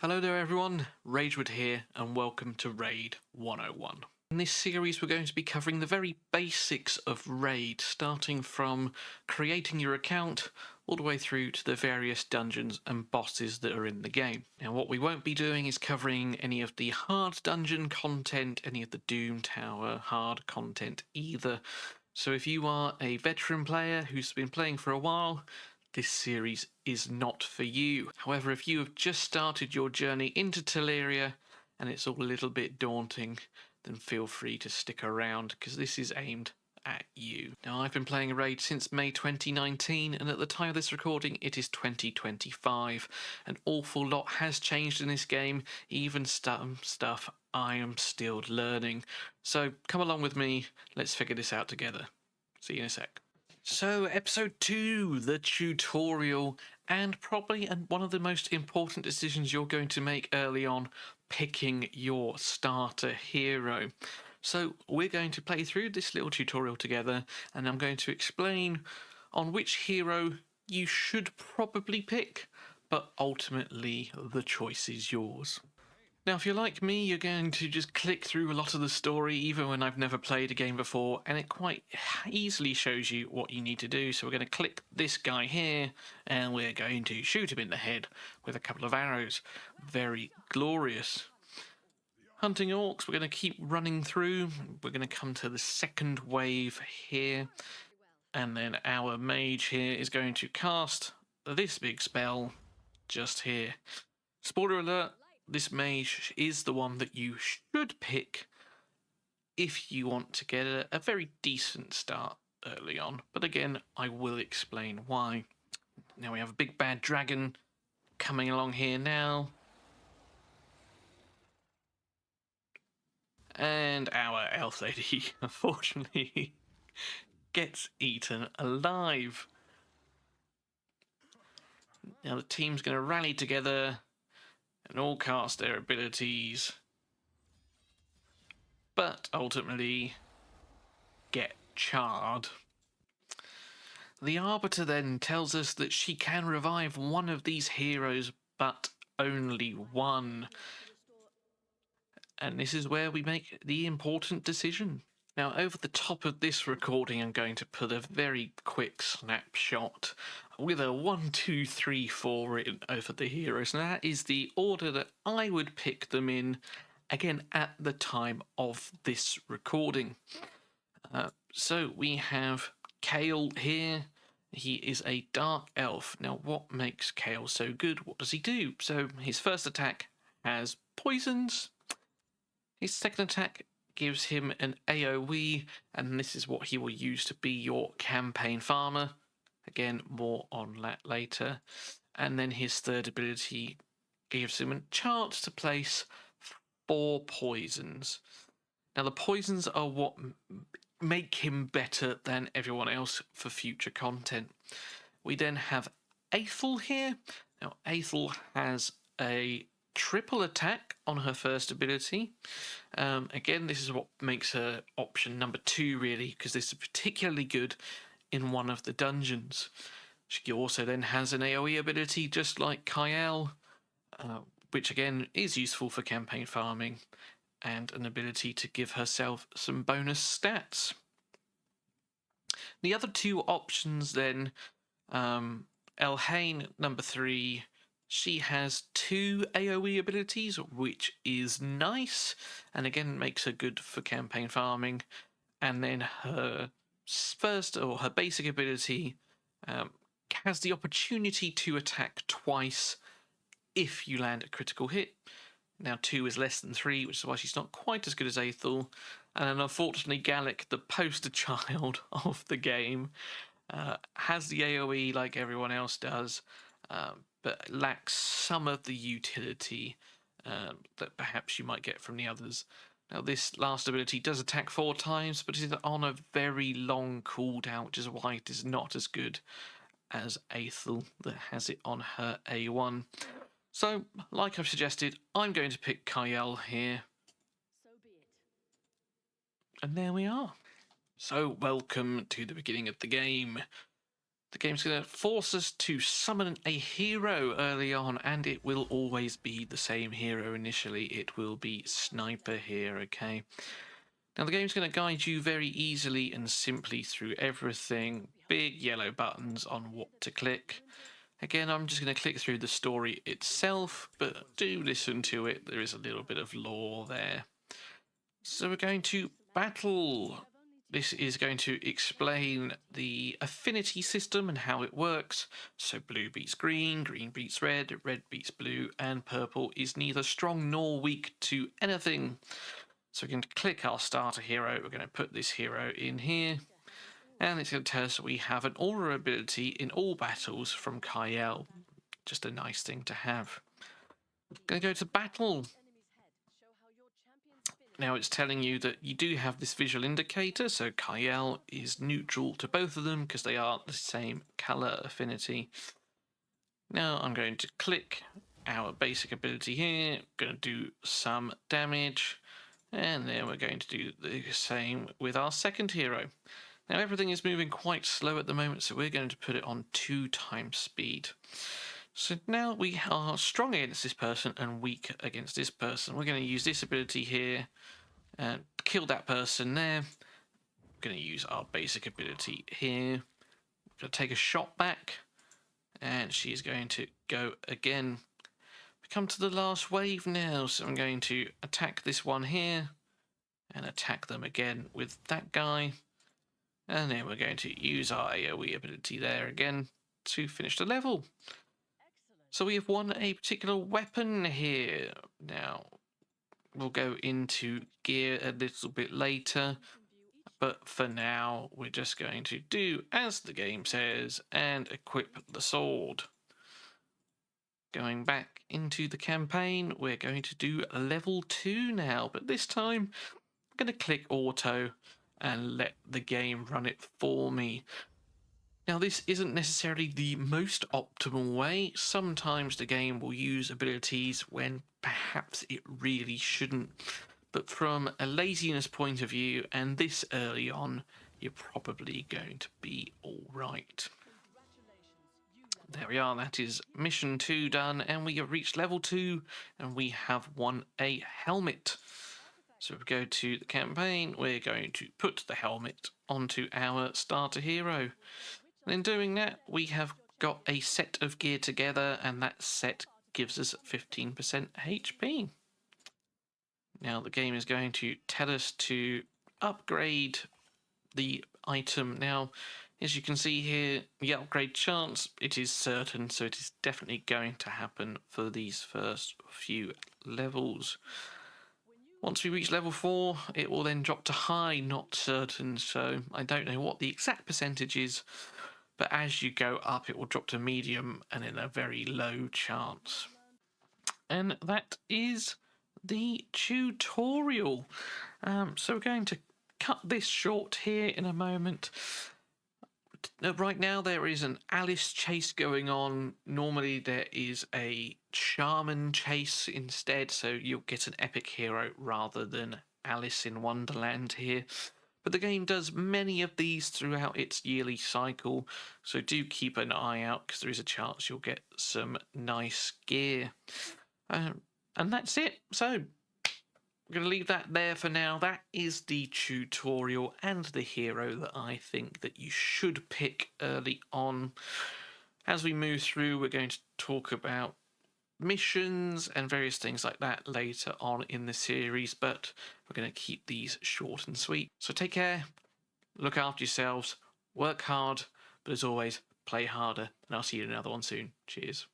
Hello there everyone, Ragewood here and welcome to Raid 101. In this series we're going to be covering the very basics of Raid, starting from creating your account all the way through to the various dungeons and bosses that are in the game. Now what we won't be doing is covering any of the hard dungeon content, any of the Doom Tower hard content either. So if you are a veteran player who's been playing for a while, this series is not for you. However, if you have just started your journey into Teleria and it's all a little bit daunting, then feel free to stick around because this is aimed at you. Now, I've been playing a raid since May 2019, and at the time of this recording, it is 2025. An awful lot has changed in this game, even stuff I am still learning. So come along with me, let's figure this out together. See you in a sec. So, episode 2, the tutorial, and probably one of the most important decisions you're going to make early on, picking your starter hero. So, we're going to play through this little tutorial together, and I'm going to explain on which hero you should probably pick, but ultimately the choice is yours. Now, if you're like me, you're going to just click through a lot of the story, even when I've never played a game before, and it quite easily shows you what you need to do. So we're going to click this guy here, and we're going to shoot him in the head with a couple of arrows. Very glorious. Hunting orcs, we're going to keep running through. We're going to come to the second wave here, and then our mage here is going to cast this big spell just here. Spoiler alert. This mage is the one that you should pick if you want to get a very decent start early on. But again, I will explain why. Now we have a big bad dragon coming along here now. And our elf lady, unfortunately, gets eaten alive. Now the team's going to rally together and all cast their abilities, but ultimately get charred. The Arbiter then tells us that she can revive one of these heroes, but only one. And this is where we make the important decision. Now, over the top of this recording, I'm going to put a very quick snapshot with a 1, 2, 3, 4 written over the heroes. Now, that is the order that I would pick them in, again, at the time of this recording. So we have Kale here. He is a dark elf. Now, what makes Kale so good? What does he do? So his first attack has poisons. His second attack gives him an AoE, and this is what he will use to be your campaign farmer. Again, more on that later. And then his third ability gives him a chance to place 4 poisons. Now, the poisons are what make him better than everyone else for future content. We then have Aethel here. Now, Aethel has a triple attack on her first ability. Again, this is what makes her option number 2, really, because this is particularly good in one of the dungeons. She also then has an AoE ability, just like Kyle, which again is useful for campaign farming, and an ability to give herself some bonus stats. The other 2 options then, Elhain, number 3, she has 2 AoE abilities, which is nice, and again makes her good for campaign farming. And then her first, or her basic ability, has the opportunity to attack twice if you land a critical hit. Now 2 is less than 3, which is why she's not quite as good as Aethel. And unfortunately, Gallic, the poster child of the game, has the AoE like everyone else does, but lacks some of the utility that perhaps you might get from the others. Now, this last ability does attack 4 times, but it is on a very long cooldown, which is why it is not as good as Aethel that has it on her A1. So, like I've suggested, I'm going to pick Kyle here. So be it. And there we are. So, welcome to the beginning of the game. The game's going to force us to summon a hero early on, and it will always be the same hero initially. It will be Sniper here, okay? Now the game's going to guide you very easily and simply through everything. Big yellow buttons on what to click. Again, I'm just going to click through the story itself, but do listen to it. There is a little bit of lore there. So we're going to battle. This is going to explain the affinity system and how it works. So blue beats green, green beats red, red beats blue, and purple is neither strong nor weak to anything. So we're going to click our starter hero. We're going to put this hero in here. And it's going to tell us that we have an aura ability in all battles from Kyle. Just a nice thing to have. Going to go to battle. Now it's telling you that you do have this visual indicator, so Kyle is neutral to both of them because they are the same colour affinity. Now I'm going to click our basic ability here, going to do some damage, and then we're going to do the same with our second hero. Now everything is moving quite slow at the moment, so we're going to put it on 2 times speed. So now we are strong against this person and weak against this person. We're going to use this ability here and kill that person there. We're going to use our basic ability here. We're going to take a shot back, and she's going to go again. We come to the last wave now, so I'm going to attack this one here and attack them again with that guy. And then we're going to use our AoE ability there again to finish the level. So we have won a particular weapon here. Now, we'll go into gear a little bit later, but for now, we're just going to do as the game says and equip the sword. Going back into the campaign, we're going to do level 2 now, but this time I'm going to click auto and let the game run it for me. Now this isn't necessarily the most optimal way. Sometimes the game will use abilities when perhaps it really shouldn't. But from a laziness point of view, and this early on, you're probably going to be alright. There we are, that is mission 2 done, and we have reached level 2, and we have won a helmet. So if we go to the campaign, we're going to put the helmet onto our starter hero. And in doing that, we have got a set of gear together, and that set gives us 15% HP. Now the game is going to tell us to upgrade the item. Now, as you can see here, the upgrade chance, it is certain, so it is definitely going to happen for these first few levels. Once we reach level 4, it will then drop to high, not certain, so I don't know what the exact percentage is, but as you go up, it will drop to medium and in a very low chance. And that is the tutorial. So we're going to cut this short here in a moment. Right now there is an Alice chase going on. Normally there is a shaman chase instead, so you'll get an epic hero rather than Alice in Wonderland here. But the game does many of these throughout its yearly cycle, so do keep an eye out because there is a chance you'll get some nice gear. And that's it. So I'm going to leave that there for now. That is the tutorial and the hero that I think that you should pick early on. As we move through, we're going to talk about missions and various things like that later on in the series, but we're going to keep these short and sweet. So take care, look after yourselves, work hard, but as always, play harder, and I'll see you in another one soon. Cheers.